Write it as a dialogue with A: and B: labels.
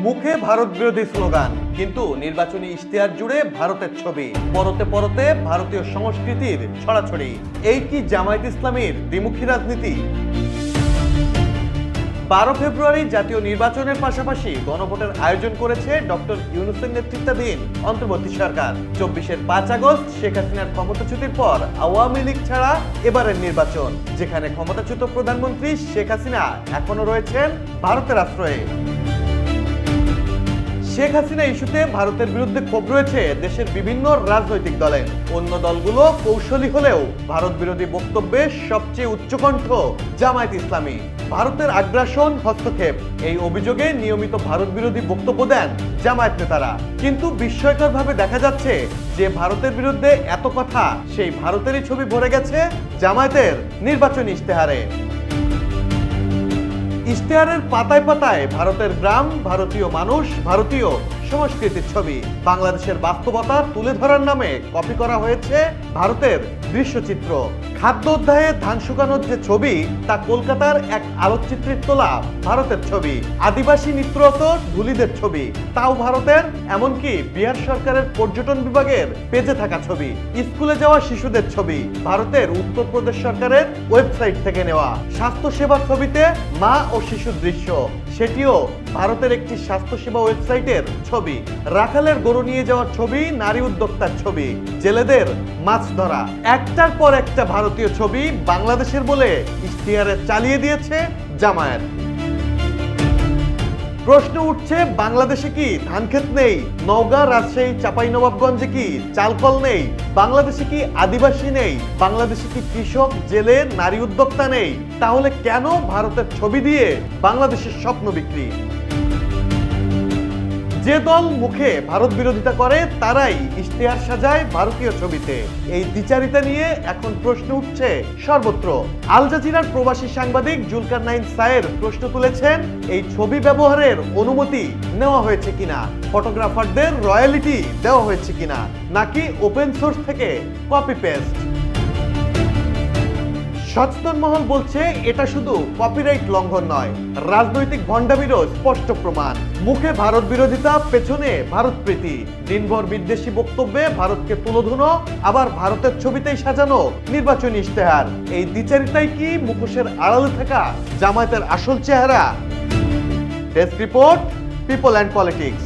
A: মুখে ভারত বিরোধী স্লোগান, কিন্তু নির্বাচনী ইশতেহার জুড়ে ভারতের ছবি, পরতে পরতে ভারতীয় সংস্কৃতির ছড়াছড়ি। এই কি জামায়াত ইসলামীর দ্বিমুখী রাজনীতি? 12 ফেব্রুয়ারি জাতীয় নির্বাচনের পাশাপাশি গণভোটের আয়োজন করেছে ডক্টর ইউনূসের নেতৃত্বাধীন অন্তর্বর্তী সরকার। 24-এর 5 আগস্ট শেখ হাসিনার ক্ষমতাচ্যুতির পর আওয়ামী লীগ ছাড়া এবারের নির্বাচন, যেখানে ক্ষমতাচ্যুত প্রধানমন্ত্রী শেখ হাসিনা এখনো রয়েছেন ভারতের আশ্রয়ে। শেখ হাসিনা ইস্যুতে ভারতের বিরুদ্ধে ক্ষোভ রয়েছে দেশের বিভিন্ন রাজনৈতিক দলের। অন্য দলগুলো কৌশলী হলেও ভারত বিরোধী বক্তব্যে সবচেয়ে উচ্চকণ্ঠ জামায়াত ইসলামী। ভারতের আগ্রাসন, হস্তক্ষেপ, এই অভিযোগে নিয়মিত ভারত বিরোধী বক্তব্য দেন জামায়াত নেতারা। কিন্তু বিস্ময়করভাবে দেখা যাচ্ছে যে ভারতের বিরুদ্ধে এত কথা, সেই ভারতেরই ছবি ভরে গেছে জামায়াতের নির্বাচনী ইশতেহারে। ইশতেহারের পাতায় পাতায় ভারতের গ্রাম, ভারতীয় মানুষ, ভারতীয় সংস্কৃতির ছবি। বাংলাদেশের বাস্তবতা তুলে ধরার নামে কপি করা হয়েছে ভারতের দৃশ্যচিত্র। খাদ্য অধ্যায়ে ধান শুকানোর যে ছবি, তা কলকাতার এক আলোকচিত্রীর তোলা ভারতের ছবি। আদিবাসী নৃত্যরত ঢুলিদের ছবি, তাও ভারতের। এমনকি বিহার সরকারের পর্যটন বিভাগের পেজে থাকা ছবি। স্কুলে যাওয়া শিশুদের ছবি ভারতের উত্তরপ্রদেশ সরকারের ওয়েবসাইট থেকে নেওয়া। স্বাস্থ্যসেবা ছবিতে মা ও শিশুর দৃশ্য, সেটিও ভারতের একটি স্বাস্থ্যসেবা ওয়েবসাইটের ছবি। রাখালের গরু নিয়ে যাওয়ার ছবি, নারী উদ্যোক্তার ছবি, জেলেদের মাছ ধরা, একটার পর একটা ভারতীয় ছবি বাংলাদেশের বলে ইশতেহারে চালিয়ে দিয়েছে জামায়াত। প্রশ্ন উঠছে, বাংলাদেশে কি ধান ক্ষেত নেই? নওগাঁ, রাজশাহী, চাঁপাইনবাবগঞ্জে কি চালকল নেই? বাংলাদেশে কি আদিবাসী নেই? বাংলাদেশে কি কৃষক, জেলে, নারী উদ্যোক্তা নেই? তাহলে কেন ভারতের ছবি দিয়ে বাংলাদেশের স্বপ্ন বিক্রি? যে দল মুখে ভারত বিরোধিতা করে তারাই ইশতেহার সাজায় ভারতীয় ছবিতে। এই দ্বিচারিতা নিয়ে এখন প্রশ্ন উঠছে সর্বত্র। আল জাজিরার প্রবাসী সাংবাদিক জুলকারনাইন সায়ের প্রশ্ন তুলেছেন, এই ছবি ব্যবহারের অনুমতি নেওয়া হয়েছে কিনা, ফটোগ্রাফারদের রয়্যালিটি দেওয়া হয়েছে কিনা, নাকি ওপেন সোর্স থেকে কপি পেস্ট। সচেতন মহল বলছে এটা শুধু কপিরাইট লঙ্ঘন নয়, রাজনৈতিক ভণ্ডামিরও স্পষ্ট প্রমাণ। মুখে ভারত বিরোধিতা, পেছনে ভারত প্রীতি। দিনভর বিদ্বেষী বক্তব্যে ভারতকে তুলোধুনো, আবার ভারতের ছবিতেই সাজানো নির্বাচনী ইশতেহার। এই দ্বিচারিতাই কি মুখোশের আড়ালে থাকা জামায়াতের আসল চেহারা? Desk report, people and politics.